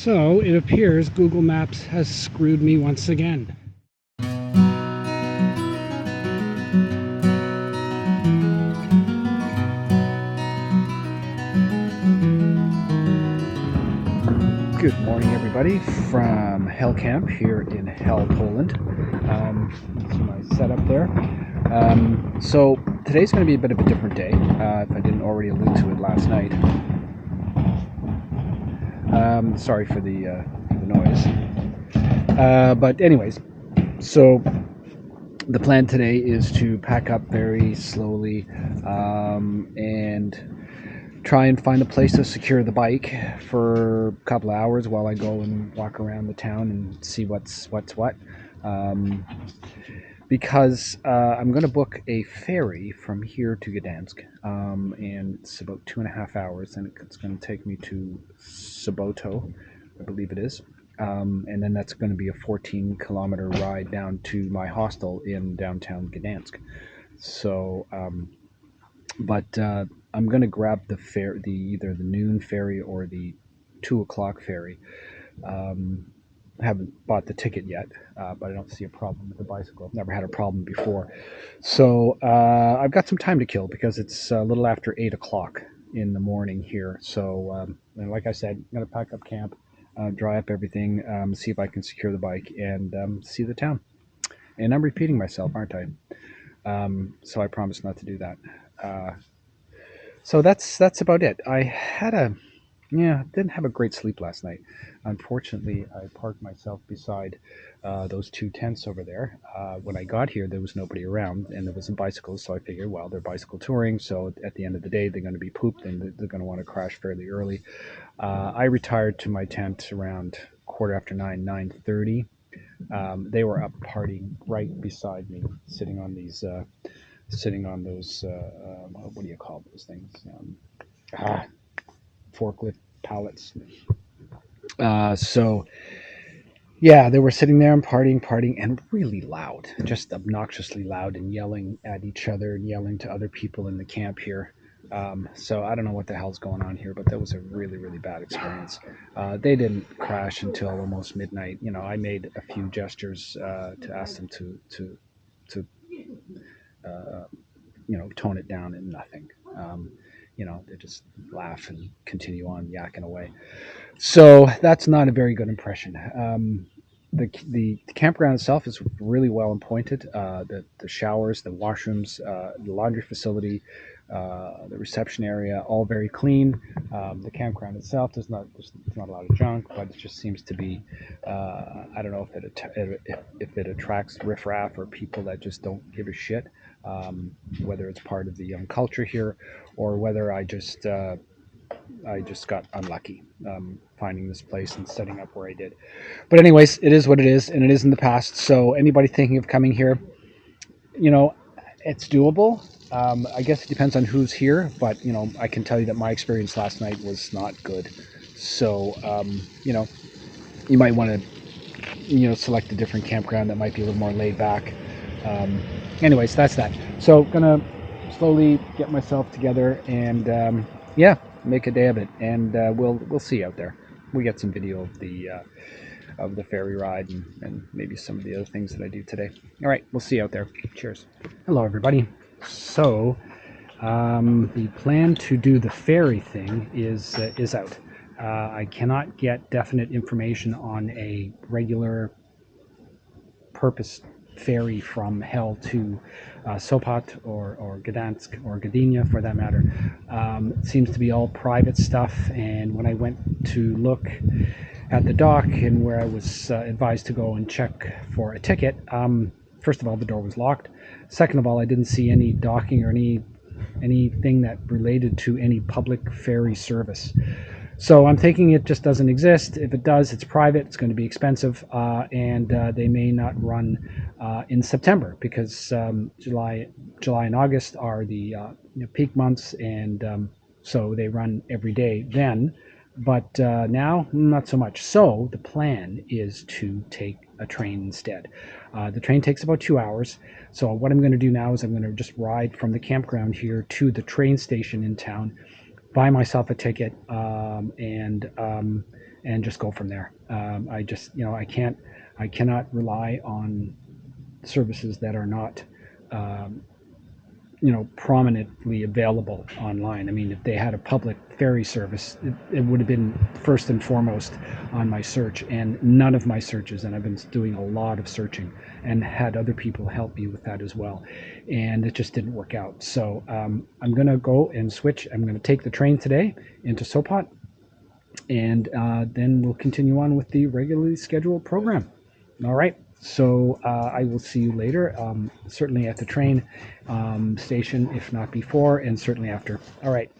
So it appears Google Maps has screwed me once again. Good morning, everybody, from Hell Camp here in Hell, Poland. That's my setup there. So today's going to be a bit of a different day, if I didn't already allude to it last night. Sorry for the noise. But anyways, so the plan today is to pack up very slowly and try and find a place to secure the bike for a couple of hours while I go and walk around the town and see what's what. Because I'm going to book a ferry from here to Gdansk, and it's about 2.5 hours, and it's going to take me to Soboto, I believe it is, and then that's going to be a 14-kilometer ride down to my hostel in downtown Gdansk. So, but I'm going to grab either the noon ferry or the 2 o'clock ferry. I haven't bought the ticket yet, but I don't see a problem with the bicycle. I've never had a problem before. So I've got some time to kill because it's a little after 8 o'clock in the morning here. So, and like I said, I'm going to pack up camp, dry up everything, see if I can secure the bike, and see the town. And I'm repeating myself, aren't I? So I promise not to do that. So that's about it. Didn't have a great sleep last night. Unfortunately, I parked myself beside those two tents over there. When I got here, there was nobody around, and there was some bicycles, so I figured, well, they're bicycle touring, so at the end of the day, they're going to be pooped, and they're going to want to crash fairly early. I retired to my tent around 9:15, 9:30. They were up partying right beside me, sitting on those, what do you call those things? Forklift pallets. So yeah, they were sitting there and partying, and really loud, just obnoxiously loud, and yelling at each other and yelling to other people in the camp here. So I don't know what the hell's going on here, but that was a really, really bad experience. They didn't crash until almost midnight. I made a few gestures to ask them to tone it down, and nothing. They just laugh and continue on yakking away. So that's not a very good impression. The campground itself is really well appointed. The showers, the washrooms, the laundry facility, the reception area, all very clean. The campground itself there's not a lot of junk, but it just seems to be. I don't know if it attracts riffraff or people that just don't give a shit. Whether it's part of the young culture here, or whether I just got unlucky finding this place and setting up where I did. But anyways, it is what it is, and it is in the past. So anybody thinking of coming here, it's doable. I guess it depends on who's here, but I can tell you that my experience last night was not good. So you might want to select a different campground that might be a little more laid back. Anyways, that's that. So gonna slowly get myself together and make a day of it, and we'll see out there. We get some video of the ferry ride and maybe some of the other things that I do today. All right, we'll see you out there. Cheers. Hello, everybody. So the plan to do the ferry thing is out. I cannot get definite information on a regular purpose ferry from Hell to Sopot or Gdansk or Gdynia, for that matter. It seems to be all private stuff, and when I went to look at the dock and where I was advised to go and check for a ticket, first of all, the door was locked. Second of all, I didn't see any docking or anything that related to any public ferry service. So I'm thinking it just doesn't exist. If it does, it's private, it's going to be expensive, and they may not run in September because July and August are the peak months, and so they run every day then. But now, not so much. So the plan is to take a train instead. The train takes about 2 hours. So what I'm going to do now is I'm going to just ride from the campground here to the train station in town, buy myself a ticket, and and just go from there. I just, I cannot rely on services that are not, prominently available online. I mean, if they had a public ferry service, it would have been first and foremost on my search, and none of my searches, and I've been doing a lot of searching and had other people help me with that as well, and it just didn't work out. So I'm going to go and switch. I'm going to take the train today into Sopot, and then we'll continue on with the regularly scheduled program. All right. So I will see you later, certainly at the train station, if not before, and certainly after. All right.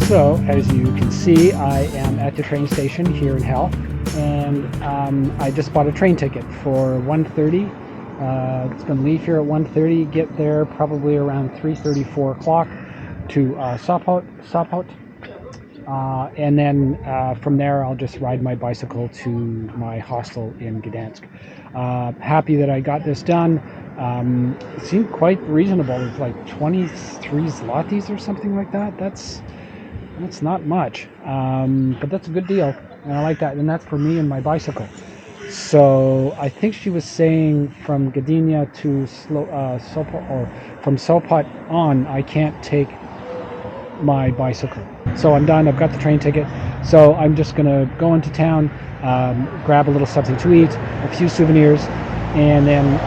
So, as you can see, I am at the train station here in Hell, and I just bought a train ticket for 1:30. It's going to leave here at 1:30, get there probably around 3:30, 4 o'clock to Sopot. And then from there, I'll just ride my bicycle to my hostel in Gdansk. Happy that I got this done. It seemed quite reasonable. It's like 23 zlotys or something like that. That's not much, but that's a good deal, and I like that. And that's for me and my bicycle. So I think she was saying from Gdynia to Sopot, or from Sopot on, I can't take my bicycle. So I'm done. I've got the train ticket. So I'm just going to go into town, grab a little something to eat, a few souvenirs, and then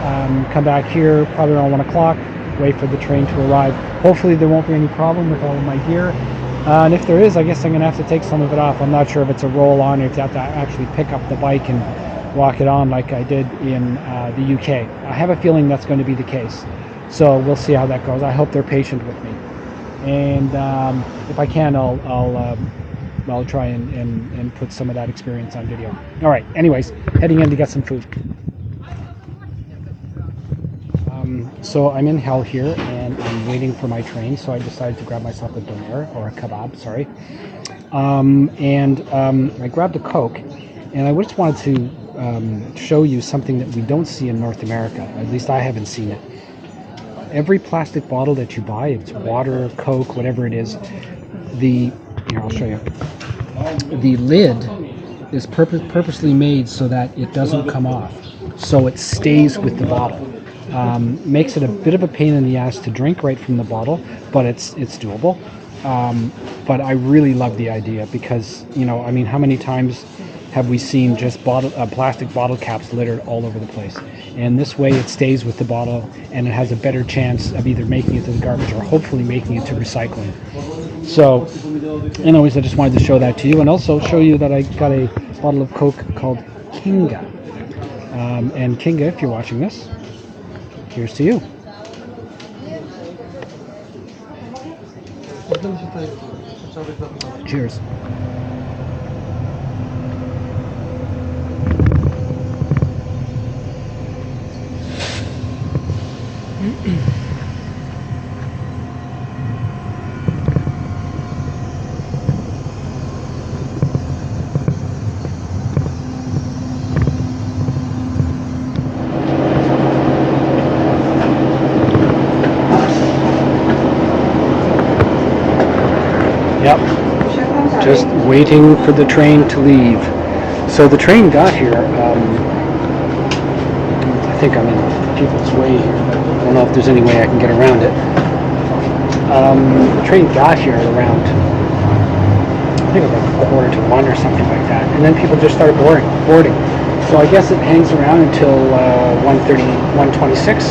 come back here probably around 1 o'clock, wait for the train to arrive. Hopefully there won't be any problem with all of my gear. And if there is, I guess I'm going to have to take some of it off. I'm not sure if it's a roll-on or if you have to actually pick up the bike and walk it on like I did in the UK. I have a feeling that's going to be the case. So we'll see how that goes. I hope they're patient with me. And if I can, I'll try and put some of that experience on video. All right. Anyways, heading in to get some food. So I'm in Hell here, and I'm waiting for my train. So I decided to grab myself a doner, or a kebab, sorry. I grabbed a Coke, and I just wanted to show you something that we don't see in North America. At least I haven't seen it. Every plastic bottle that you buy, it's water, Coke, whatever it is, here, I'll show you. The lid is purposely made so that it doesn't come off, so it stays with the bottle. Makes it a bit of a pain in the ass to drink right from the bottle, but it's doable. But I really love the idea because, how many times have we seen just plastic bottle caps littered all over the place? And this way it stays with the bottle, and it has a better chance of either making it to the garbage or hopefully making it to recycling. So, anyways, I just wanted to show that to you, and also show you that I got a bottle of Coke called Kinga. And Kinga, if you're watching this, here's to you. Cheers. Yep, just waiting for the train to leave. So the train got here, I think I'm in People's Way here. I don't know if there's any way I can get around it. The train got here around, I think about 1:45 or something like that, and then people just started boarding. So I guess it hangs around until 1:30, 1:26.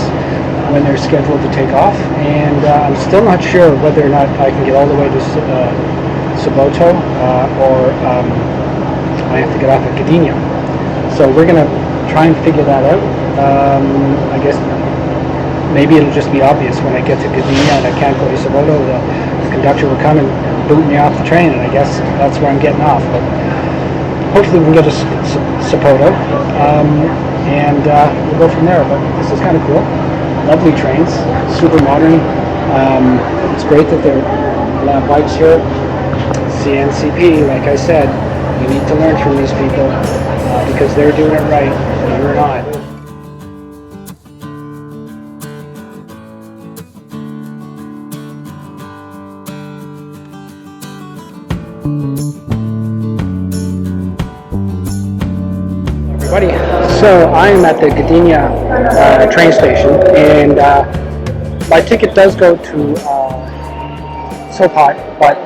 when they're scheduled to take off, and I'm still not sure whether or not I can get all the way to Soboto or I have to get off at Gdynia. So we're going to try and figure that out. I guess maybe it'll just be obvious when I get to Gdynia and I can't go to Soboto, the conductor will come and boot me off the train, and I guess that's where I'm getting off. But hopefully we can get to Soboto, and we'll go from there. But this is kind of cool. Lovely trains, super modern. It's great that there are bikes here. CNCP, like I said, you need to learn from these people because they're doing it right and you're not. Everybody, so I'm at the Gdynia train station, and my ticket does go to Sopot, but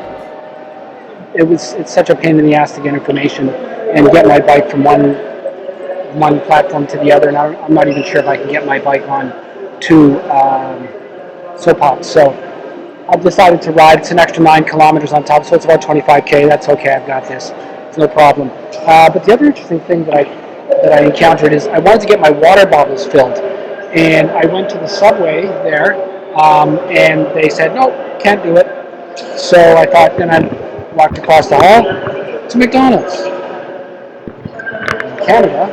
it's such a pain in the ass to get information and get my bike from one platform to the other, and I'm not even sure if I can get my bike on to Sopot. So I've decided to ride. It's an extra 9 kilometers on top, so it's about 25k. That's okay. I've got this. It's no problem. But the other interesting thing that I encountered is I wanted to get my water bottles filled, and I went to the subway there, and they said no, can't do it. So I thought, then I walked across the hall to McDonald's. In Canada,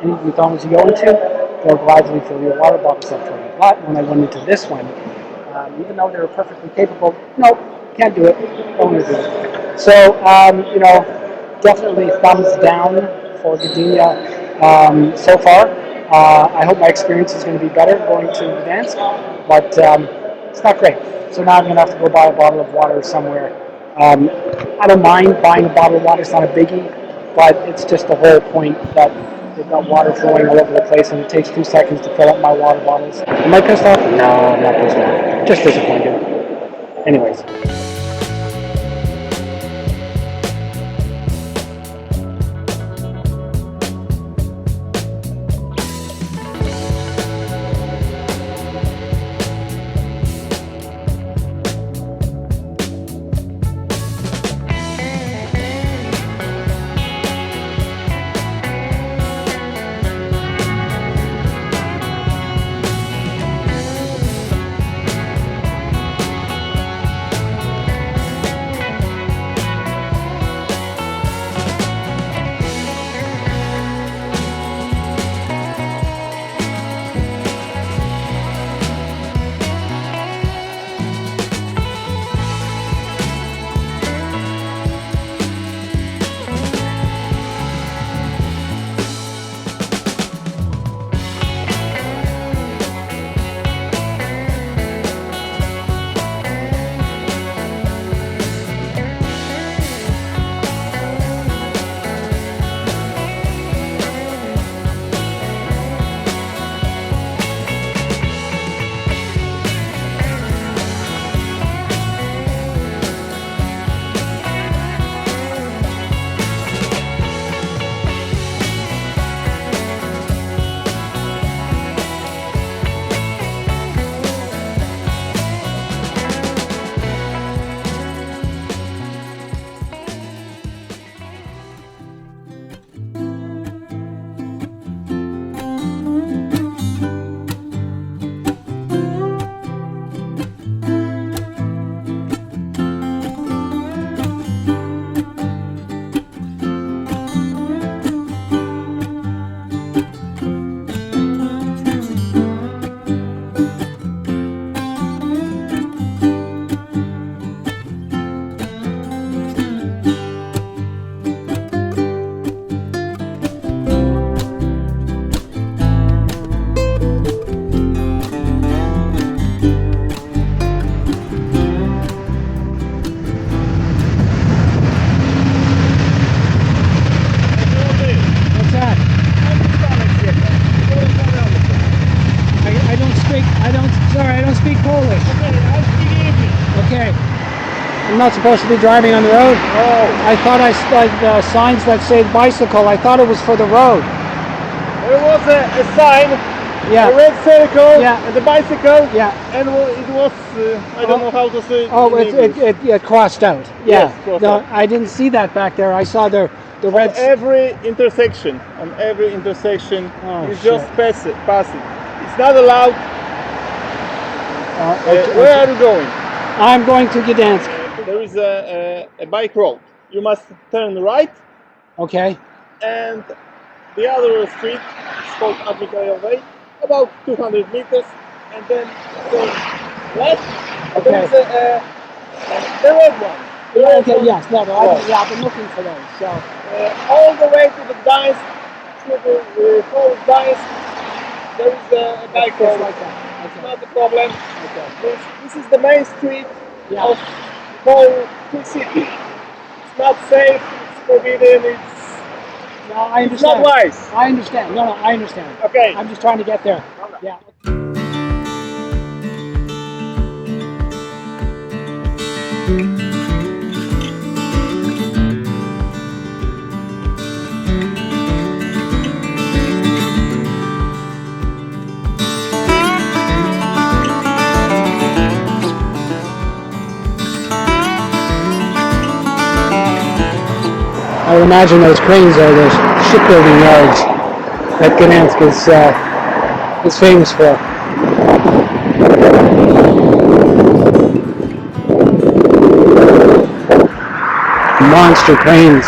any McDonald's you go into, they'll gladly fill your water bottles up for you. But when I went into this one, even though they were perfectly capable, nope, can't do it. Don't want to do it. So, definitely thumbs down for Gdynia so far. I hope my experience is going to be better going to Gdansk, but it's not great. So now I'm going to have to go buy a bottle of water somewhere. I don't mind buying a bottle of water, it's not a biggie, but it's just the whole point that they've got water flowing all over the place and it takes 2 seconds to fill up my water bottles. Am I pissed off? No, I'm not pissed off. Just disappointed. Anyways. I'm not supposed to be driving on the road? Oh. I thought I saw the signs that say bicycle. I thought it was for the road. There was a sign Yeah. a red circle, Yeah. and the bicycle. Yeah. And it was, I don't know how to say it. Oh, in English. it crossed out. Yeah. Yes, crossed No, out. I didn't see that back there. I saw the red. On every intersection, Oh, it's shit. just pass it. It's not allowed. Okay, Where are you going? I'm going to Gdansk. There is a bike road. You must turn right, Okay. and the other street is called Arbitrary Way, about 200 meters, and then turn left. Okay. There is the red one. The Yeah, red okay, one. yes, I've been looking for those. So All the way to the Gdansk, to the whole Gdansk, there is a bike road. like that. It's not a problem. Okay. This is the main street Yeah. of the whole city. It's not safe, it's forbidden, No, I understand. it's not wise. I understand. No, I understand. Okay. I'm just trying to get there. Yeah. I would imagine those cranes are those shipbuilding yards that Gdansk is famous for. Monster cranes.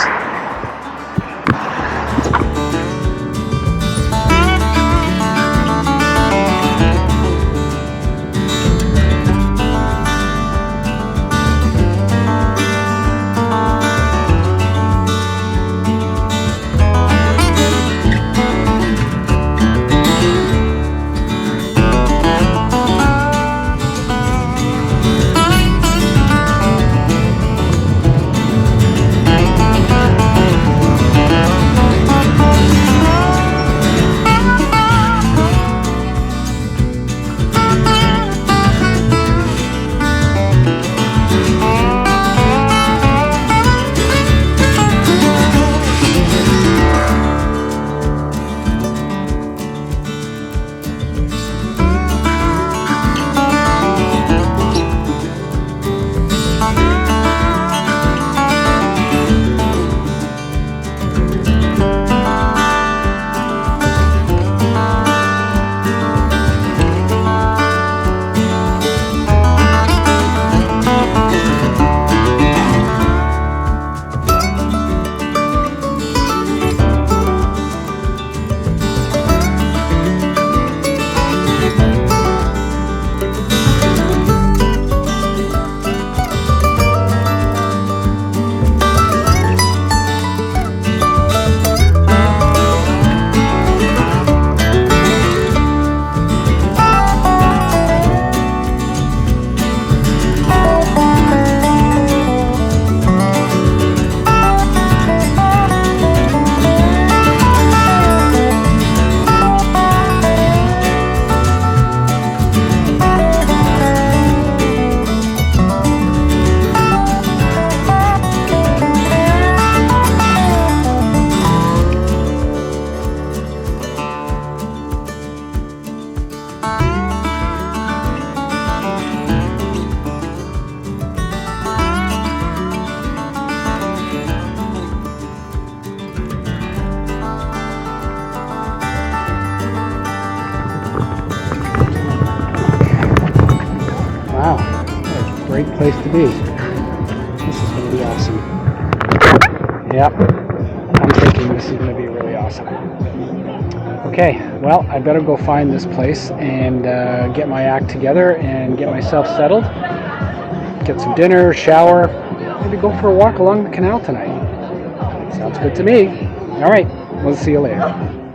Wow, what a great place to be. This is going to be awesome. Yep, I'm thinking this is going to be really awesome. Okay, well, I better go find this place and get my act together and get myself settled. Get some dinner, shower, maybe go for a walk along the canal tonight. Sounds good to me. All right, we'll see you later.